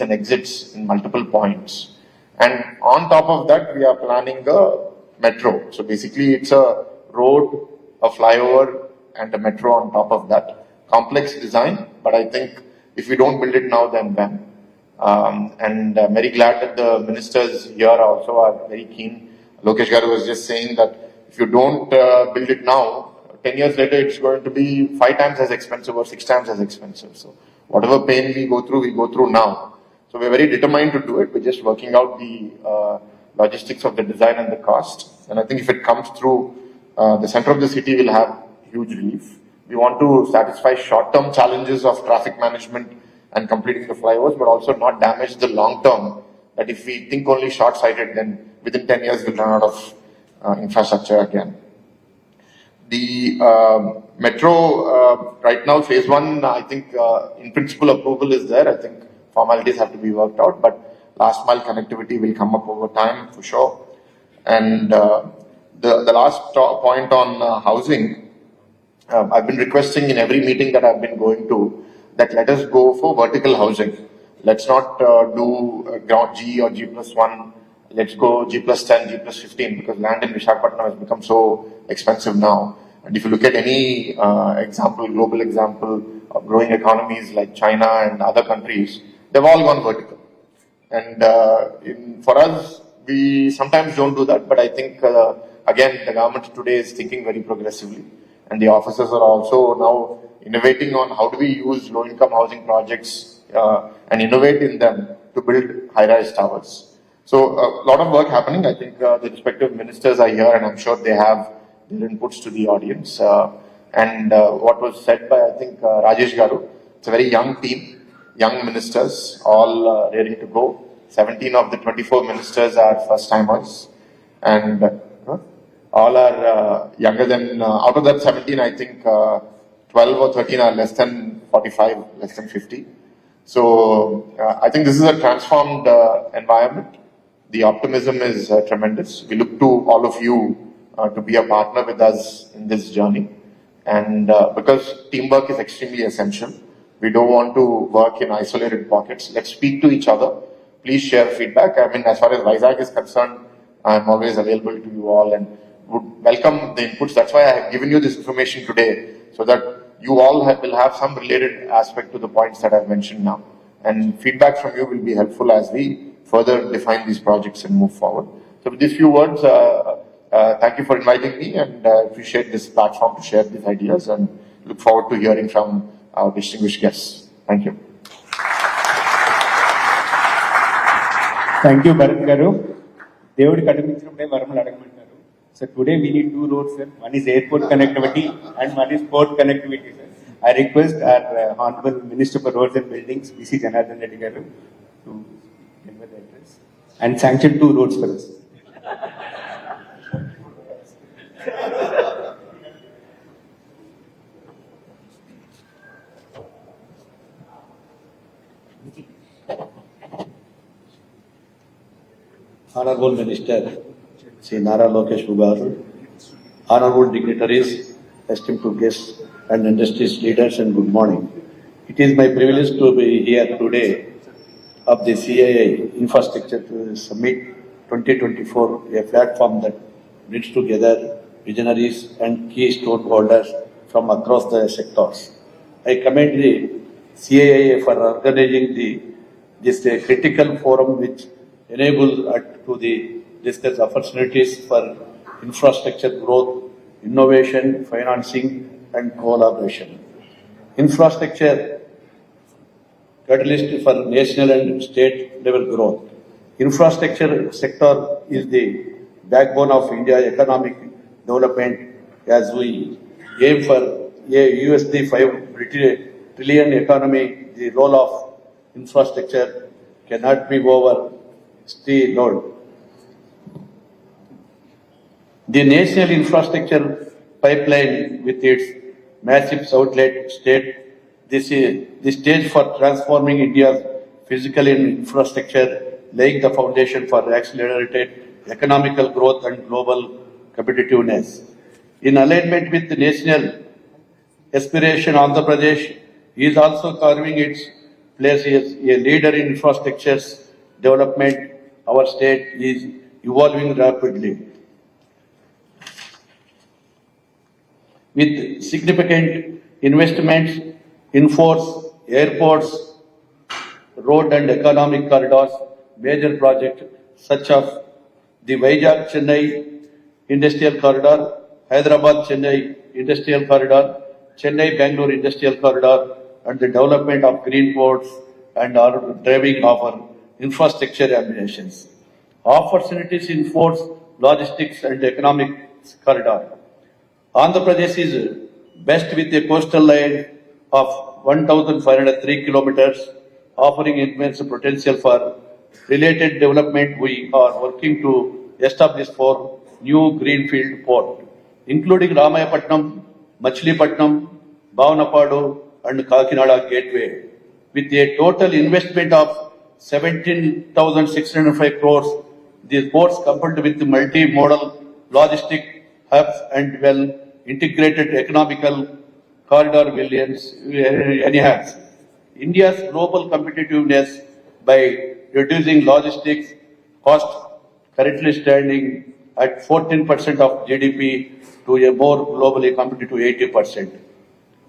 and exits in multiple points. And on top of that, we are planning a metro. So basically, it's a road, a flyover, and a metro on top of that. Complex design, but I think if we don't build it now, then when? Very glad that the ministers here also are very keen. Lokesh Garu was just saying that if you don't build it now, 10 years later, it's going to be 5 times as expensive or 6 times as expensive. So whatever pain we go through now. So we're very determined to do it. We're just working out the logistics of the design and the cost. And I think if it comes through, the center of the city will have huge relief. We want to satisfy short-term challenges of traffic management and completing the flyovers, but also not damage the long-term. That if we think only short-sighted, then within 10 years we'll run out of infrastructure again. The metro, right now, phase 1, I think in principle approval is there. I think formalities have to be worked out, but last mile connectivity will come up over time for sure. And the last point on housing, I've been requesting in every meeting that I've been going to that let us go for vertical housing. Let's not do ground G or G+1. Let's go G+10, G+15 because land in Visakhapatnam has become so expensive now. And if you look at any global example of growing economies like China and other countries, they've all gone vertical. And for us, we sometimes don't do that, but I think, again, the government today is thinking very progressively. And the officers are also now innovating on how do we use low-income housing projects and innovate in them to build high-rise towers. So a lot of work happening. I think the respective ministers are here and I'm sure they have their inputs to the audience. What was said by, I think, Rajesh Garu, it's a very young team, young ministers, all ready to go. 17 of the 24 ministers are first-timers and all are younger than, out of that 17, I think 12 or 13 are less than 45, less than 50. So I think this is a transformed environment. The optimism is tremendous. We look to all of you to be a partner with us in this journey. And because teamwork is extremely essential, we don't want to work in isolated pockets. Let's speak to each other. Please share feedback. I mean, as far as Vizag is concerned, I'm always available to you all and would welcome the inputs. That's why I have given you this information today, so that you all will have some related aspect to the points that I've mentioned now. And feedback from you will be helpful as we further define these projects and move forward. So with these few words, thank you for inviting me, and I appreciate this platform to share these ideas and look forward to hearing from our distinguished guests. Thank you. Thank you, Bharat Garu. Devudi kadaminchinappude varamulu adagamantaru. So today we need 2 roads, sir. One is airport connectivity and one is port connectivity, sir. I request our Honorable Minister for Roads and Buildings, B.C. Janardhan Reddy Garu, to deliver the address and sanction 2 roads for us. Honorable Minister, Sri Nara Lokesh Garu, honorable dignitaries, esteemed guests and industry's leaders, and good morning. It is my privilege to be here today of the CII Infrastructure Summit 2024, a platform that brings together visionaries and key stakeholders from across the sectors. I commend the CII for organizing this critical forum which enables to discuss opportunities for infrastructure growth, innovation, financing, and collaboration. Infrastructure catalyst for national and state level growth. Infrastructure sector is the backbone of India's economic development as we aim for a USD 5 trillion economy. The role of infrastructure cannot be overstated. The national infrastructure pipeline with its massive outlet state, this is the stage for transforming India's physical infrastructure, laying the foundation for accelerated economical growth and global competitiveness. In alignment with the national aspiration, Andhra Pradesh is also carving its plays a leader in infrastructures development. Our state is evolving rapidly. With significant investments in force, airports, road and economic corridors, major projects such as the Vizag Chennai Industrial Corridor, Hyderabad Chennai Industrial Corridor, Chennai Bangalore Industrial Corridor, and the development of green ports and are driving our infrastructure ambitions. Opportunities in ports, logistics, and economic corridor. Andhra Pradesh is best with a coastal line of 1,503 kilometers, offering immense potential for related development. We are working to establish 4 new greenfield ports, including Ramayapatnam, Machilipatnam, Bhavanapadu, and Kakinada Gateway, with a total investment of 17,605 crores. These ports, coupled with multi-modal logistic hubs and well-integrated economical corridor, will enhance India's global competitiveness by reducing logistics cost, currently standing at 14% of GDP, to a more globally competitive 80%.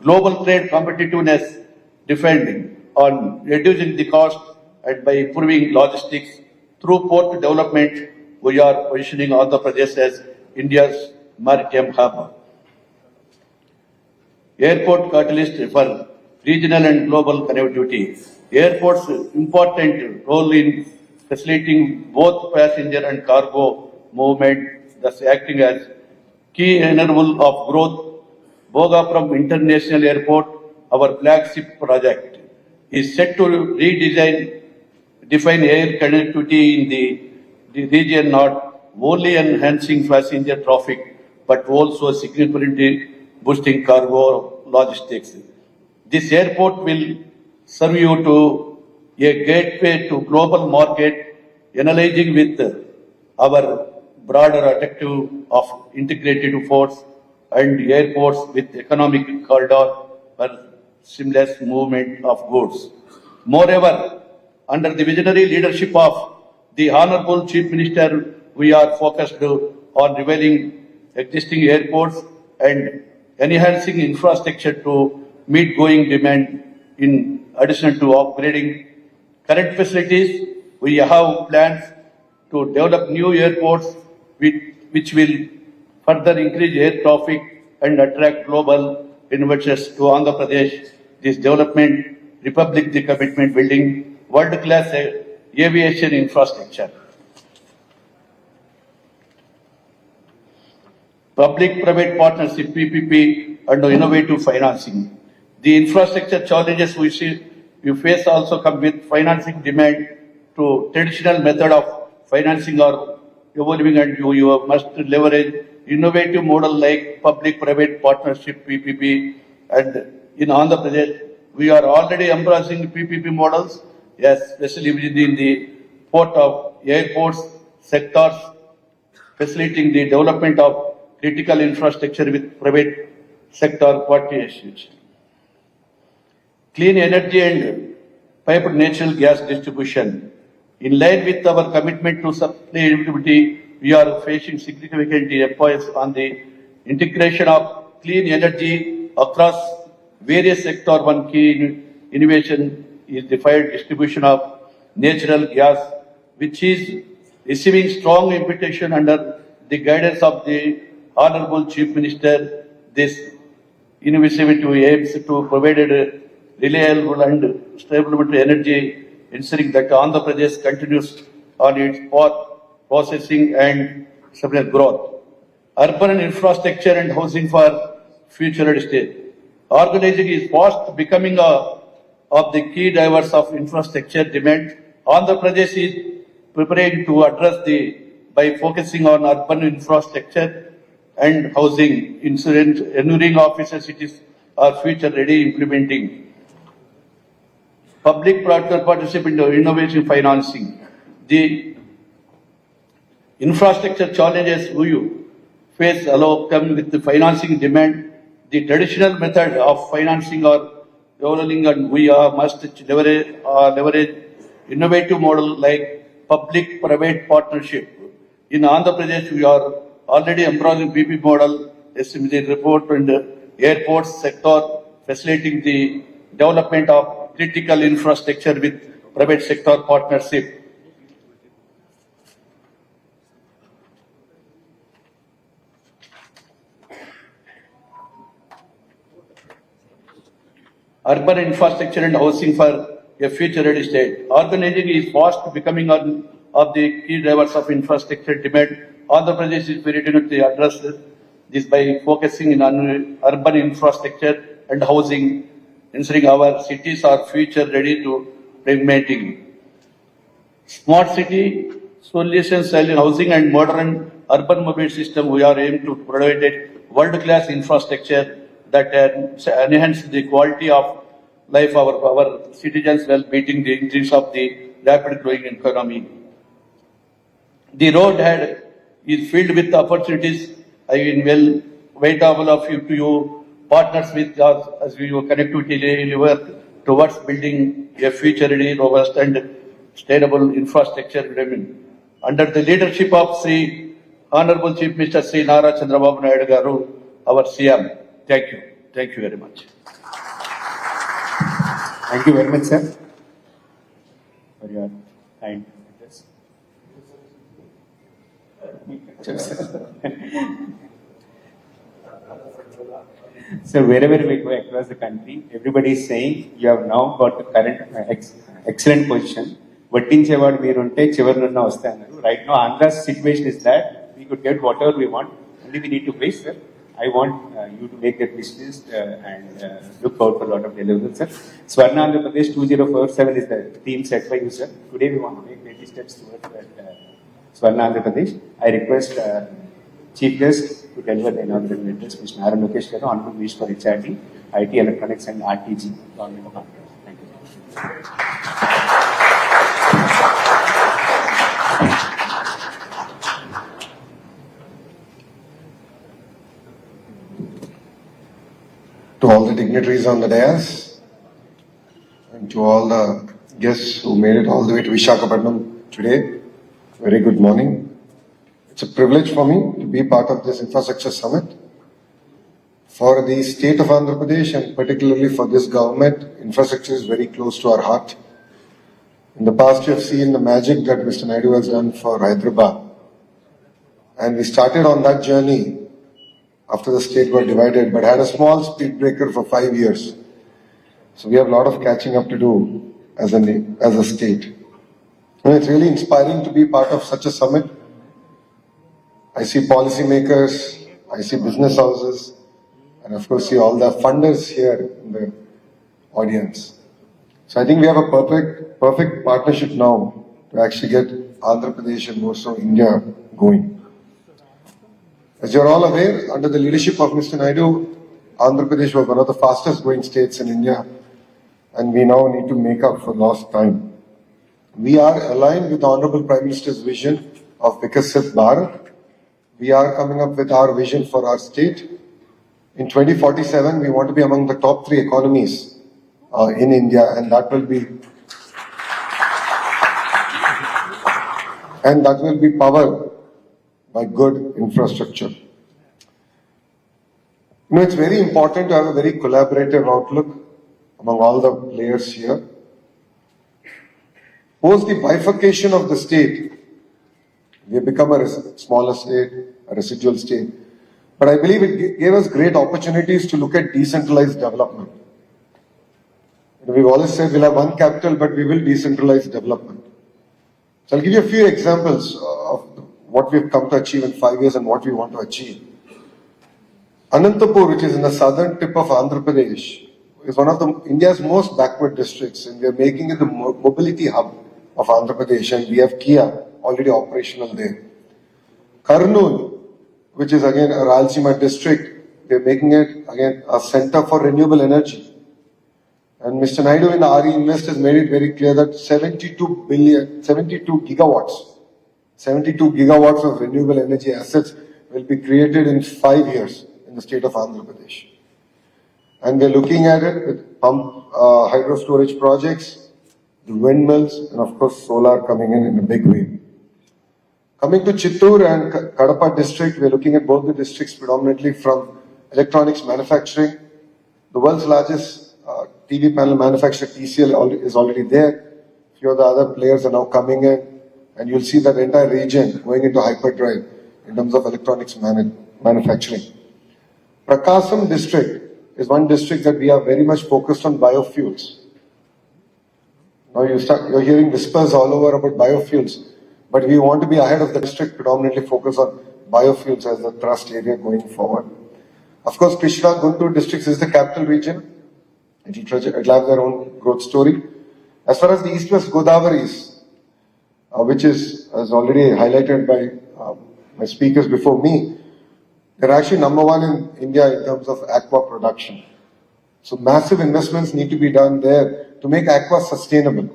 Global trade competitiveness depending on reducing the cost and by improving logistics through port development. We are positioning Andhra Pradesh as India's maritime hub. Airport catalyst for regional and global connectivity. Airports important role in facilitating both passenger and cargo movement, thus acting as key enabler of growth. Bhogapuram International Airport, our flagship project, is set to define air connectivity in the region, not only enhancing passenger traffic, but also significantly boosting cargo logistics. This airport will serve you to a gateway to global market, analyzing with our broader objective of integrated ports and airports with economic corridor for seamless movement of goods. Moreover, under the visionary leadership of the Honorable Chief Minister, we are focused on revealing existing airports and enhancing infrastructure to meet growing demand. In addition to upgrading current facilities, we have plans to develop new airports which will further increase air traffic and attract global investors to Andhra Pradesh. This development republic the commitment building world-class aviation infrastructure. Public-private partnership (PPP) and innovative financing. The infrastructure challenges we face also come with financing demand to traditional method of financing are evolving, and you must leverage innovative model like public-private partnership (PPP). And in Andhra Pradesh, we are already embracing PPP models, yes, especially within the port of airports sectors, facilitating the development of critical infrastructure with private sector participation. Clean energy and piped natural gas distribution. In line with our commitment to sustainability, we are facing significant efforts on the integration of clean energy across various sectors. One key innovation is the fired distribution of natural gas, which is receiving strong invitation under the guidance of the Honorable Chief Minister. This initiative aims to provide reliable and stable energy, ensuring that Andhra Pradesh continues on its path processing and sustainable growth. Urban infrastructure and housing for future state. Organizing is fast becoming of the key drivers of infrastructure demand. Andhra Pradesh is preparing to address by focusing on urban infrastructure and housing, ensuring offices, cities are future ready, implementing public-private partnership in innovation financing. The infrastructure challenges we face allow come with the financing demand. The traditional method of financing are evolving, and we must leverage innovative model like public-private partnership. In Andhra Pradesh, we are already embracing PP model, estimated report and airports sector, facilitating the development of critical infrastructure with private sector partnership. Urban infrastructure and housing for a future-ready state. Urbanization is fast becoming one of the key drivers of infrastructure demand. Andhra Pradesh is very determined to address this by focusing on urban infrastructure and housing, ensuring our cities are future-ready to implementing smart city solutions, housing and modern urban mobile system. We are aimed to provide a world-class infrastructure that enhance the quality of life of our citizens while meeting the increase of the rapid growing economy. The road ahead is filled with opportunities. I will wait all of you partners with us as we connectivity deliver towards building a future-ready, robust and sustainable infrastructure under the leadership of Sri Honorable Chief Minister Sri Nara Chandrababu Naidu Garu, our CM. Thank you. Thank you very much. Thank you very much, sir, for your kind address. So wherever we go across the country, everybody is saying you have now got the current excellent position. వడ్డించేవాడు మీరు ఉంటే చివరినున్న వస్తే అన్నారు. Right now, Andhra's situation is that we could get whatever we want, only we need to pay, sir. I want you to make that business and look out for a lot of deliverables, sir. Swarna Andhra Pradesh 2047 is the theme set by you, sir. Today we want to make 20 steps towards that Swarna Andhra Pradesh. I request Chief Guest to deliver the inaugural address, Mr. Nara Lokesh, Honorable Minister for HRD, IT, Electronics and RTG, Government of Andhra. Thank you. To all the dignitaries on the dais and to all the guests who made it all the way to Visakhapatnam today, very good morning. It's a privilege for me to be part of this infrastructure summit. For the state of Andhra Pradesh and particularly for this government, infrastructure is very close to our heart. In the past, you have seen the magic that Mr. Naidu has done for Hyderabad. And we started on that journey after the state got divided, but had a small speed breaker for 5 years. So we have a lot of catching up to do as a state. And it's really inspiring to be part of such a summit. I see policymakers, I see business houses, and of course see all the funders here in the audience. So I think we have a perfect partnership now to actually get Andhra Pradesh and more so India going. As you're all aware, under the leadership of Mr. Naidu, Andhra Pradesh was one of the fastest growing states in India, and we now need to make up for lost time. We are aligned with the Honorable Prime Minister's vision of Vikasit Bharat. We are coming up with our vision for our state. In 2047, we want to be among the top 3 economies in India, and that will be powered by good infrastructure. You know, it's very important to have a very collaborative outlook among all the players here. Post the bifurcation of the state, we have become a smaller state, a residual state. But I believe it gave us great opportunities to look at decentralized development. We've always said we'll have one capital, but we will decentralize development. So I'll give you a few examples of what we've come to achieve in 5 years and what we want to achieve. Anantapur, which is in the southern tip of Andhra Pradesh, is one of India's most backward districts, and we are making it the mobility hub of Andhra Pradesh, and we have Kia already operational there. Kurnool, which is again a Rayalaseema district, we are making it again a center for renewable energy. And Mr. Naidu in the RE Invest has made it very clear that 72 gigawatts of renewable energy assets will be created in 5 years in the state of Andhra Pradesh. And we're looking at it with pump hydro storage projects, the windmills, and of course solar coming in a big way. Coming to Chittoor and Kadapa district, we're looking at both the districts predominantly from electronics manufacturing. The world's largest TV panel manufacturer, TCL, is already there. Few of the other players are now coming in, and you'll see that entire region going into hyperdrive in terms of electronics manufacturing. Prakasam district is one district that we are very much focused on biofuels. Now you're hearing whispers all over about biofuels, but we want to be ahead of the district, predominantly focus on biofuels as the thrust area going forward. Of course, Krishna Guntur districts is the capital region. It'll have their own growth story. As far as the East-West Godavaris, which is, as already highlighted by my speakers before me, they're actually number one in India in terms of aqua production. So massive investments need to be done there to make aqua sustainable.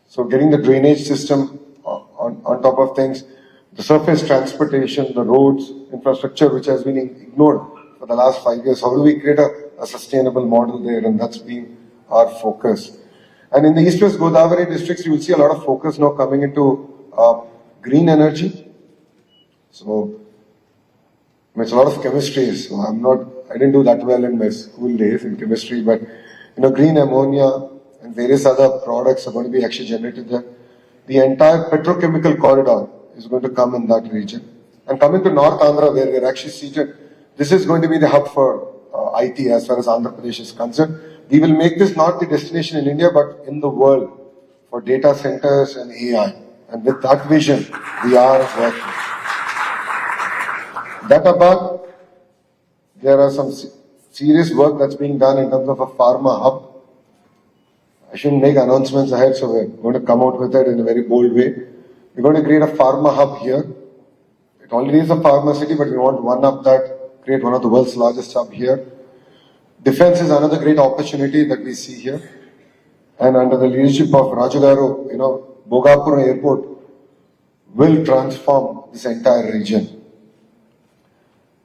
So getting the drainage system on top of things, the surface transportation, the roads, infrastructure, which has been ignored for the last 5 years. How do we create a sustainable model there? And that's been our focus. And in the East-West Godavari districts, you will see a lot of focus now coming into green energy. So it's a lot of chemistry. So I didn't do that well in my school days in chemistry, but green ammonia and various other products are going to be actually generated there. The entire petrochemical corridor is going to come in that region. And coming to North Andhra, where we're actually seated, this is going to be the hub for IT as far as Andhra Pradesh is concerned. We will make this not the destination in India, but in the world for data centers and AI. And with that vision, we are working. That above, there are some serious work that's being done in terms of a pharma hub. I shouldn't make announcements ahead, so we're going to come out with it in a very bold way. We're going to create a pharma hub here. It already is a pharma city, but we want to one up that, create one of the world's largest hub here. Defense is another great opportunity that we see here. And under the leadership of Rajagaru, Bogapur Airport will transform this entire region.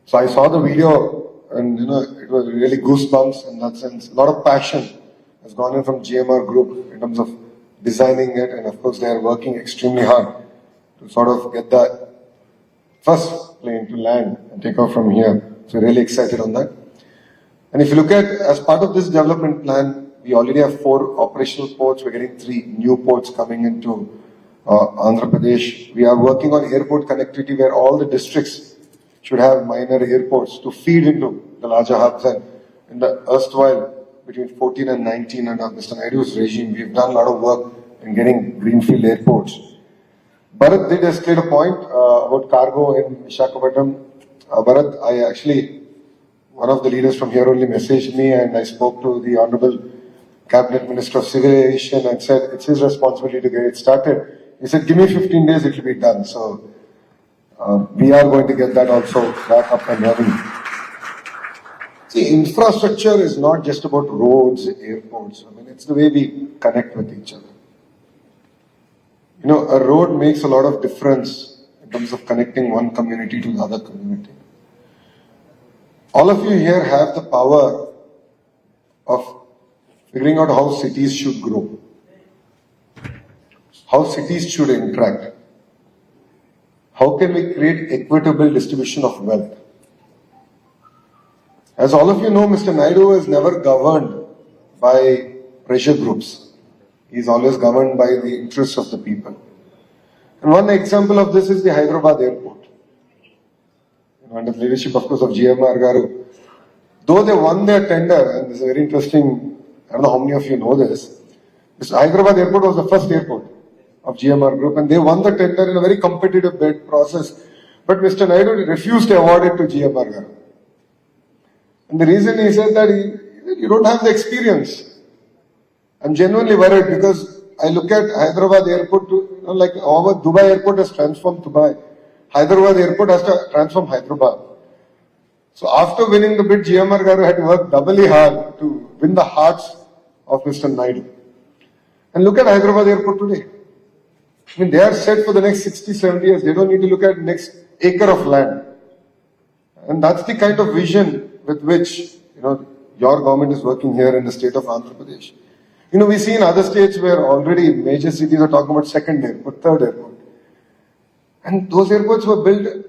So I saw the video and it was really goosebumps in that sense. A lot of passion has gone in from GMR Group in terms of designing it, and of course they are working extremely hard to sort of get the first plane to land and take off from here. So really excited on that. And if you look at, as part of this development plan, we already have 4 operational ports. We're getting 3 new ports coming into Andhra Pradesh. We are working on airport connectivity where all the districts should have minor airports to feed into the larger hubs. And in the erstwhile, between 14 and 19 under Mr. Naidu's regime, we've done a lot of work in getting greenfield airports. Bharat did escalate a point about cargo in Visakhapatnam. Bharat, one of the leaders from here only messaged me, and I spoke to the Honorable Cabinet Minister of Civil Aviation and said it's his responsibility to get it started. He said, give me 15 days, it will be done. So we are going to get that also back up and running. See, infrastructure is not just about roads, airports. It's the way we connect with each other. A road makes a lot of difference in terms of connecting one community to the other community. All of you here have the power of figuring out how cities should grow, how cities should interact, how can we create equitable distribution of wealth. As all of you know, Mr. Naidu is never governed by pressure groups. He is always governed by the interests of the people. And one example of this is the Hyderabad airport. Under the leadership, of course, of GMR Garu. Though they won their tender, and this is very interesting, I don't know how many of you know this, Hyderabad airport was the first airport of GMR Group, and they won the tender in a very competitive bid process. But Mr. Naidu refused to award it to GMR Garu. And the reason he said that you don't have the experience. I'm genuinely worried because I look at Hyderabad airport like how Dubai airport has transformed Dubai. Hyderabad airport has to transform Hyderabad. So after winning the bid, GMR Garu had to work doubly hard to win the hearts of Mr. Naidu. And look at Hyderabad airport today. They are set for the next 60, 70 years. They don't need to look at next acre of land. And that's the kind of vision with which, your government is working here in the state of Andhra Pradesh. You know, we see in other states where already major cities are talking about second airport, third airport. And those airports were built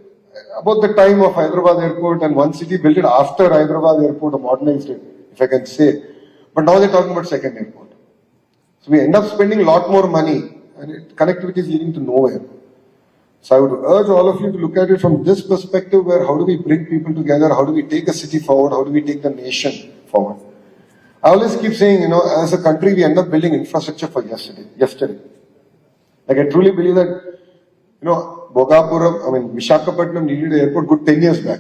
about the time of Hyderabad airport, and one city built it after Hyderabad airport or modernized it, if I can say. But now they're talking about second airport. So we end up spending a lot more money and connectivity is leading to nowhere. So I would urge all of you to look at it from this perspective where how do we bring people together, how do we take a city forward, how do we take the nation forward. I always keep saying, you know, as a country we end up building infrastructure for yesterday. Like I truly believe that, you know, Visakhapatnam needed an airport good 10 years back.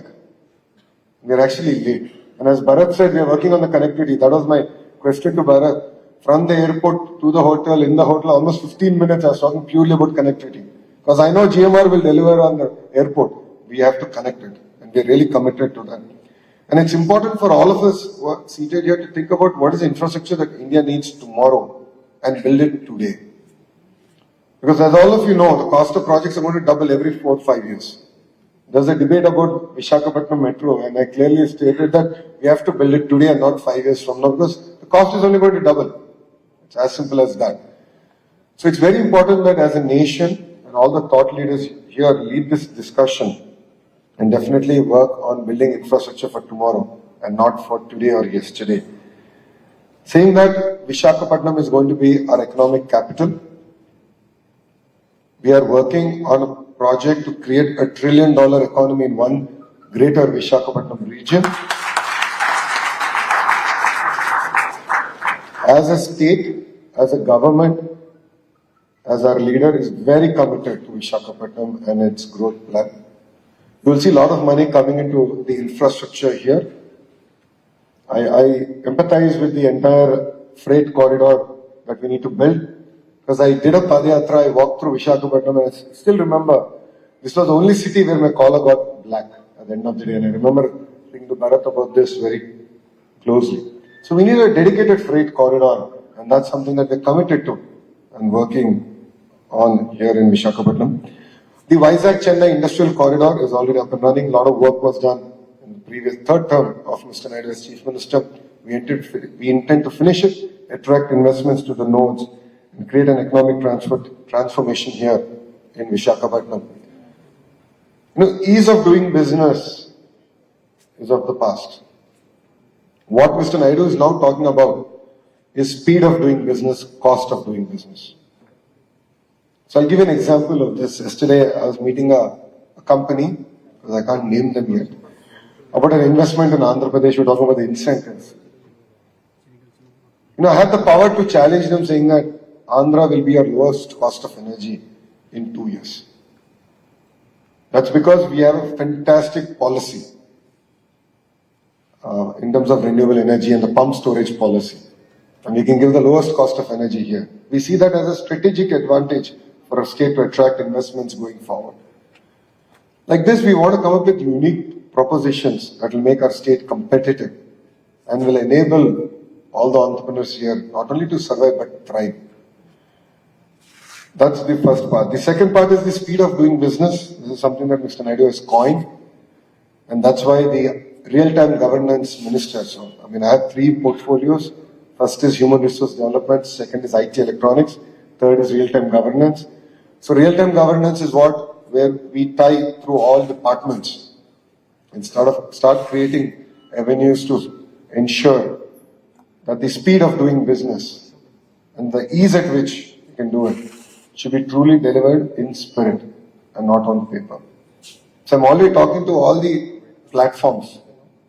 We are actually late. And as Bharat said, we are working on the connectivity. That was my question to Bharat. From the airport to the hotel, in the hotel, almost 15 minutes I was talking purely about connectivity. Because I know GMR will deliver on the airport. We have to connect it. And we're really committed to that. And it's important for all of us who are seated here to think about what is the infrastructure that India needs tomorrow and build it today. Because as all of you know, the cost of projects are going to double every 4 or 5 years. There's a debate about Visakhapatnam Metro, and I clearly stated that we have to build it today and not 5 years from now, because the cost is only going to double. It's as simple as that. So it's very important that as a nation, and all the thought leaders here lead this discussion and definitely work on building infrastructure for tomorrow and not for today or yesterday. Saying that Visakhapatnam is going to be our economic capital, we are working on a project to create $1 trillion economy in one greater Visakhapatnam region. As a state, as a government, as our leader is very committed to Visakhapatnam and its growth plan. You will see a lot of money coming into the infrastructure here. I empathize with the entire freight corridor that we need to build. Because I did a Padayatra, I walked through Visakhapatnam, and I still remember this was the only city where my collar got black at the end of the day. And I remember thinking to Bharat about this very closely. So we need a dedicated freight corridor, and that's something that we're committed to and working on here in Visakhapatnam. The Vizag-Chennai Industrial Corridor is already up and running. A lot of work was done in the previous third term of Mr. Naidu as Chief Minister. We intend to finish it, attract investments to the nodes, and create an economic transformation here in Visakhapatnam. You know, ease of doing business is of the past. What Mr. Naidu is now talking about is speed of doing business, cost of doing business. So I'll give you an example of this. Yesterday I was meeting a company, because I can't name them yet, about an investment in Andhra Pradesh. We're talking about the incentives. You know, I had the power to challenge them, saying that Andhra will be our lowest cost of energy in 2 years. That's because we have a fantastic policy in terms of renewable energy and the pump storage policy. And we can give the lowest cost of energy here. We see that as a strategic advantage for a state to attract investments going forward. Like this, we want to come up with unique propositions that will make our state competitive and will enable all the entrepreneurs here not only to survive but thrive. That's the first part. The second part is the speed of doing business. This is something that Mr. Naidu has coined, and that's why the real-time governance minister. So, I have 3 portfolios. First is human resource development, second is IT electronics, third is real-time governance. So real-time governance is where we tie through all departments and start creating avenues to ensure that the speed of doing business and the ease at which you can do it should be truly delivered in spirit and not on paper. So I'm already talking to all the platforms,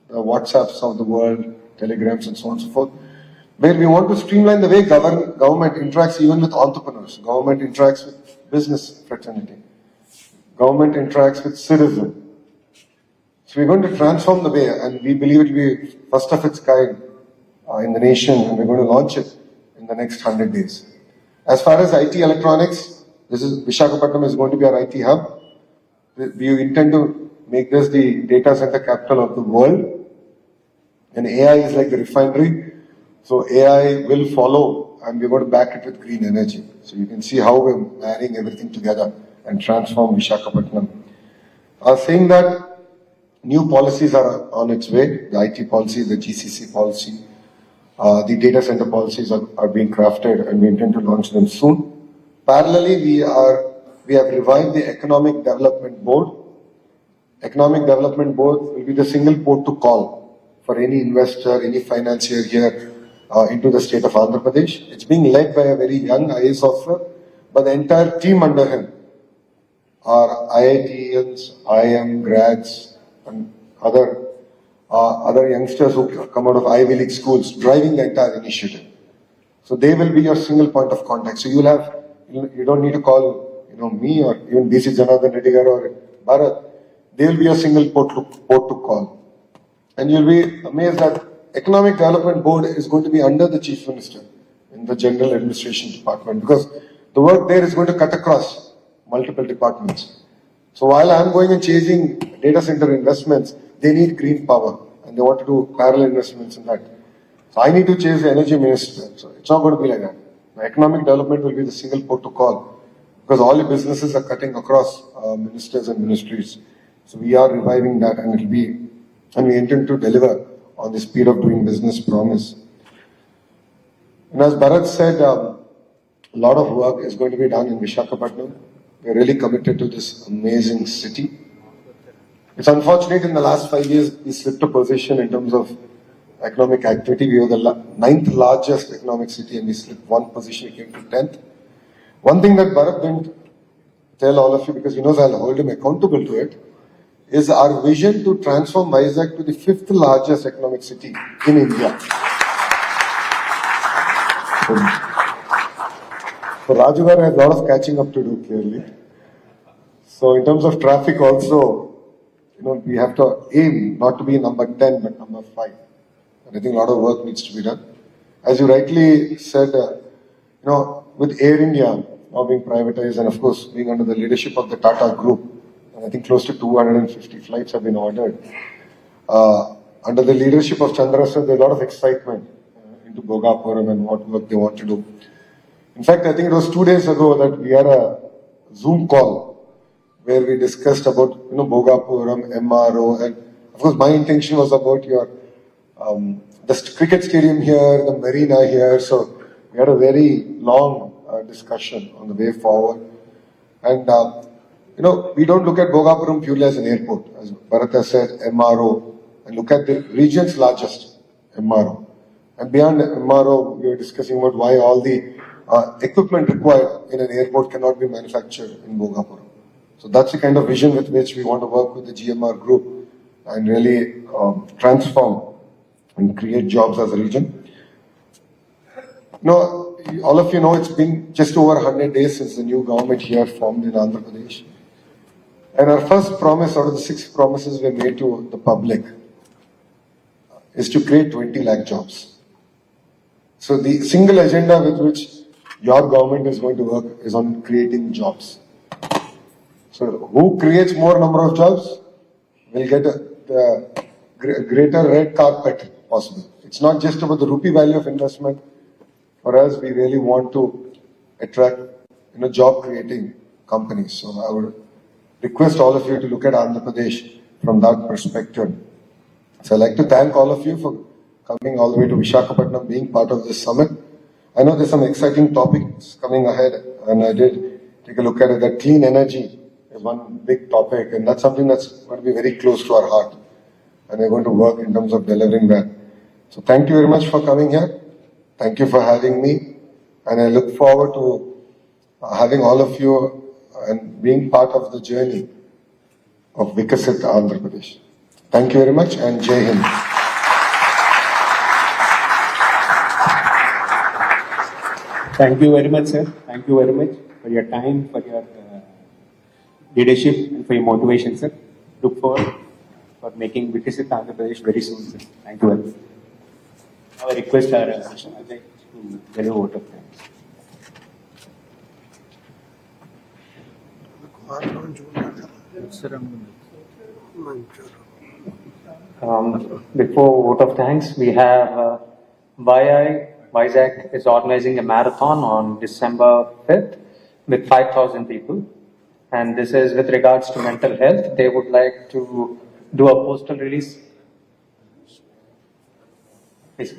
the WhatsApps of the world, Telegrams and so on and so forth, where we want to streamline the way government interacts even with entrepreneurs. Government interacts with business fraternity. Government interacts with citizens. So we're going to transform the way, and we believe it will be first of its kind in the nation, and we're going to launch it in the next 100 days. As far as IT electronics, Visakhapatnam is going to be our IT hub. We intend to make this the data center capital of the world. And AI is like the refinery. So AI will follow, and we're going to back it with green energy. So you can see how we're marrying everything together and transform Visakhapatnam. Saying that, New policies are on its way. The IT policy, the GCC policy, the data center policies are being crafted, and we intend to launch them soon. Parallelly, we have revived the Economic Development Board. Economic Development Board will be the single port to call for any investor, any financier here into the state of Andhra Pradesh. It's being led by a very young IAS officer, but the entire team under him are IITians, IIM grads, and other youngsters who come out of Ivy League schools driving the entire initiative. So they will be your single point of contact. So you don't need to call me or even BC Janardhan Reddy or Bharat. They will be a single port to call. And you'll be amazed that Economic Development Board is going to be under the Chief Minister in the General Administration Department, because the work there is going to cut across multiple departments. So while I'm going and chasing data center investments, they need green power and they want to do parallel investments in that. So I need to chase the energy minister. So it's not going to be like that. The economic development will be the single port to call, because all the businesses are cutting across ministers and ministries. So we are reviving that, and we intend to deliver on the speed of doing business promise. And as Bharat said, a lot of work is going to be done in Visakhapatnam. We're really committed to this amazing city. It's unfortunate in the last 5 years we slipped a position in terms of economic activity. We were the 9th largest economic city and we slipped one position, we came to 10th. One thing that Bharat didn't tell all of you, because he knows I'll hold him accountable to it, is our vision to transform Vizag to the 5th largest economic city in India. So Rajugar has a lot of catching up to do, clearly. So in terms of traffic also, we have to aim not to be number 10 but number 5. And I think a lot of work needs to be done. As you rightly said, with Air India now being privatized and of course being under the leadership of the Tata Group, and I think close to 250 flights have been ordered. Under the leadership of Chandra sir, there's a lot of excitement into Bhogapuram and what work they want to do. In fact, I think it was 2 days ago that we had a Zoom call where we discussed about Bhogapuram, MRO, and of course my intention was about the cricket stadium here, the marina here. So we had a very long discussion on the way forward. And we don't look at Bhogapuram purely as an airport, as Bharata said, MRO, and look at the region's largest MRO. And beyond MRO, we were discussing about why all the equipment required in an airport cannot be manufactured in Bhogapuram. So that's the kind of vision with which we want to work with the GMR group and really transform and create jobs as a region. All of you know it's been just over 100 days since the new government here formed in Andhra Pradesh. And our first promise out of the 6 promises we made to the public is to create 20 lakh jobs. So the single agenda with which your government is going to work is on creating jobs. So who creates more number of jobs will get the greater red carpet possible. It's not just about the rupee value of investment. For us, we really want to attract job creating companies. So I would request all of you to look at Andhra Pradesh from that perspective. So I'd like to thank all of you for coming all the way to Visakhapatnam, being part of this summit. I know there's some exciting topics coming ahead, and I did take a look at it. That clean energy is one big topic, and that's something that's going to be very close to our heart. And we're going to work in terms of delivering that. So thank you very much for coming here. Thank you for having me. And I look forward to having all of you and being part of the journey of Vikasit Andhra Pradesh. Thank you very much, and Jai Hind. Thank you very much, sir. Thank you very much for your time, for your leadership, and for your motivation, sir. Look forward for making Vikasit Andhra Pradesh very soon, sir. Thank you very much. I request our Ajay to deliver vote of thanks. Before vote of thanks, we have Vizag is organizing a marathon on December 5th with 5,000 people. And this is with regards to mental health. They would like to do a postal release. Please.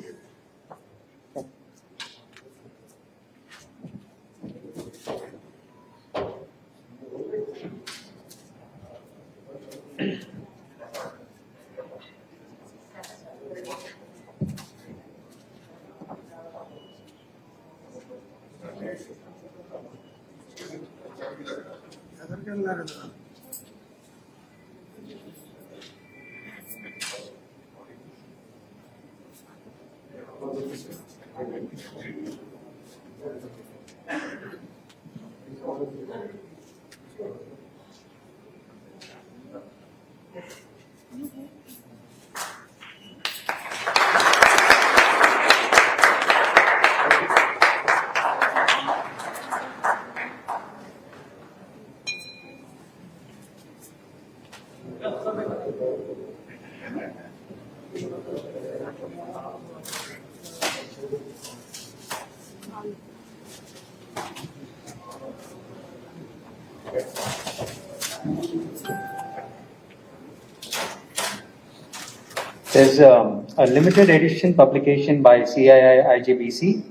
There's a limited edition publication by CII IGBC.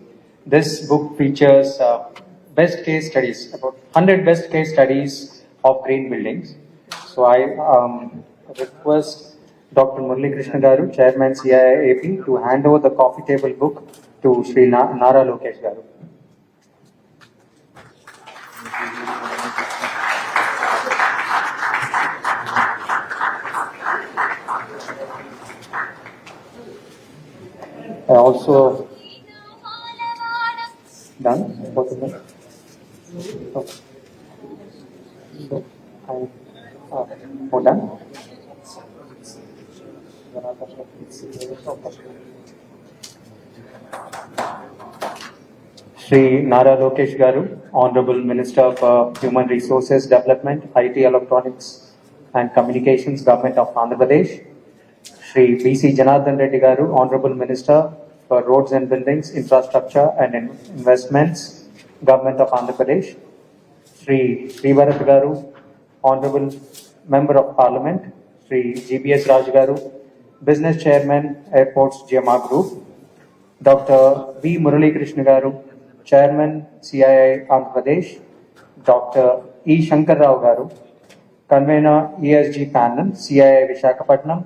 This book features best case studies, about 100 best case studies of green buildings. So I request Dr. Murali Krishna Garu, Chairman CII AP, to hand over the coffee table book to Sri Nara Lokesh Garu. I also done. Both of them. Okay. So done. Sri Nara Lokesh Garu, Honorable Minister for Human Resources Development, IT, Electronics and Communications, Government of Andhra Pradesh. Sri B.C. Janardhan Reddy Garu, Honorable Minister for Roads and Buildings, Infrastructure and Investments, Government of Andhra Pradesh. Sri Bharat Garu, Honorable Member of Parliament. Sri G.B.S. Raj Garu, Business Chairman, Airports GMR Group. Dr. V. Murali Krishna Garu, Chairman, CII Andhra Pradesh. Dr. E. Shankar Rao Garu, Convener, ESG Panel, CII Vishakhapatnam.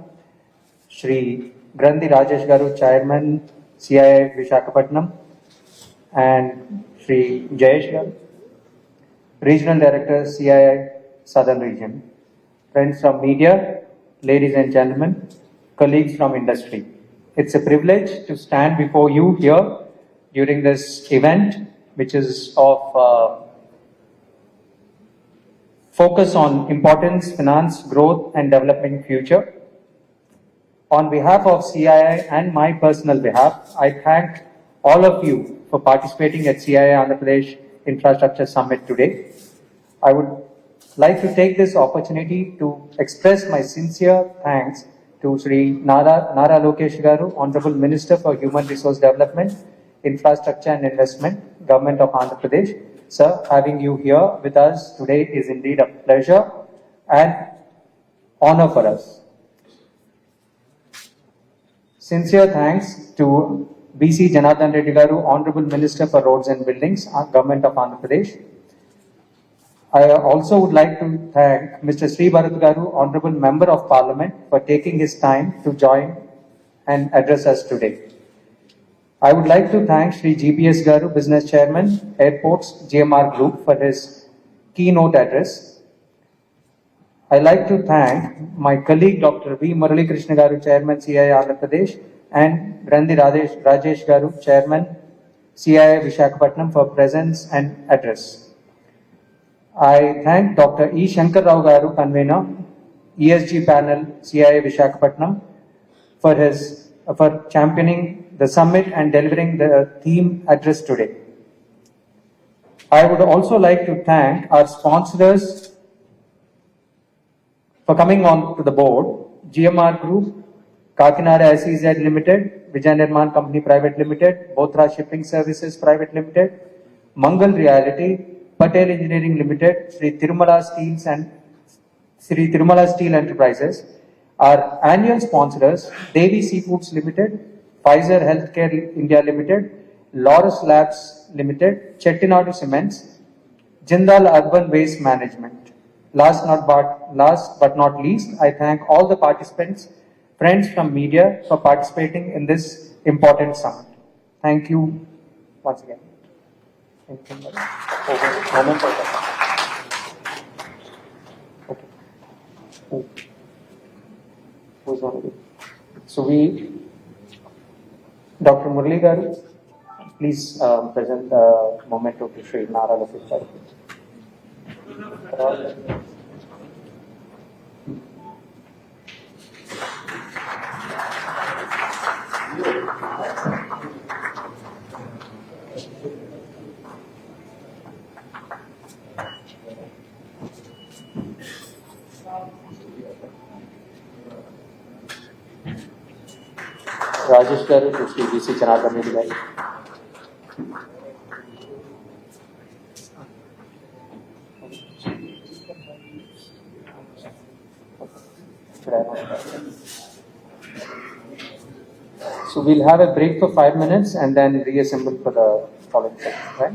Shri Grandi Rajesh Garu, Chairman, CII Vishakhapatnam, and Shri Jayesh Garu, Regional Director, CII Southern Region. Friends from media, ladies and gentlemen, colleagues from industry. It's a privilege to stand before you here during this event, which is of focus on importance, finance, growth, and developing future. On behalf of CII and my personal behalf, I thank all of you for participating at CII Andhra Pradesh Infrastructure Summit today. I would like to take this opportunity to express my sincere thanks to Sri Nara Lokesh Garu, Honorable Minister for Human Resource Development, Infrastructure and Investment, Government of Andhra Pradesh. Sir, having you here with us today is indeed a pleasure and honor for us. Sincere thanks to B.C. Janardhan Reddy Garu, Honorable Minister for Roads and Buildings, Government of Andhra Pradesh. I also would like to thank Mr. Sri Bharat Garu, Honorable Member of Parliament, for taking his time to join and address us today. I would like to thank Sri G.B.S. Garu, Business Chairman, Airports GMR Group, for his keynote address. I like to thank my colleague Dr. V. Murali Krishna Garu, Chairman, CII Andhra Pradesh, and Grandi Rajesh Garu, Chairman, CII Vishakhapatnam, for presence and address. I thank Dr. E. Shankar Rao Garu, Convener, ESG Panel, CII Vishakhapatnam, for championing the summit and delivering the theme address today. I would also like to thank our sponsors for coming on to the board: GMR Group, Kakinada SEZ Limited, Vijay Nirman Company Private Limited, Bothra Shipping Services Private Limited, Mangal Reality, Patel Engineering Limited, Sri Tirumala Steel Enterprises, Our annual sponsors, Devi Seafoods Limited, Pfizer Healthcare India Limited, Laurus Labs Limited, Chettinadu Cements, Jindal Urban Waste Management. Last but not least, I thank all the participants, friends from media for participating in this important summit. Thank you once again. Anything else? Moment for that. Okay. Who's on it? So Dr. Murali Garu, please present the memento to Shri Nara Lokesh Garu. Rajesh Garu to Shri BC Janardhan Reddy Garu. So we'll have a break for 5 minutes and then reassemble for the following session, right?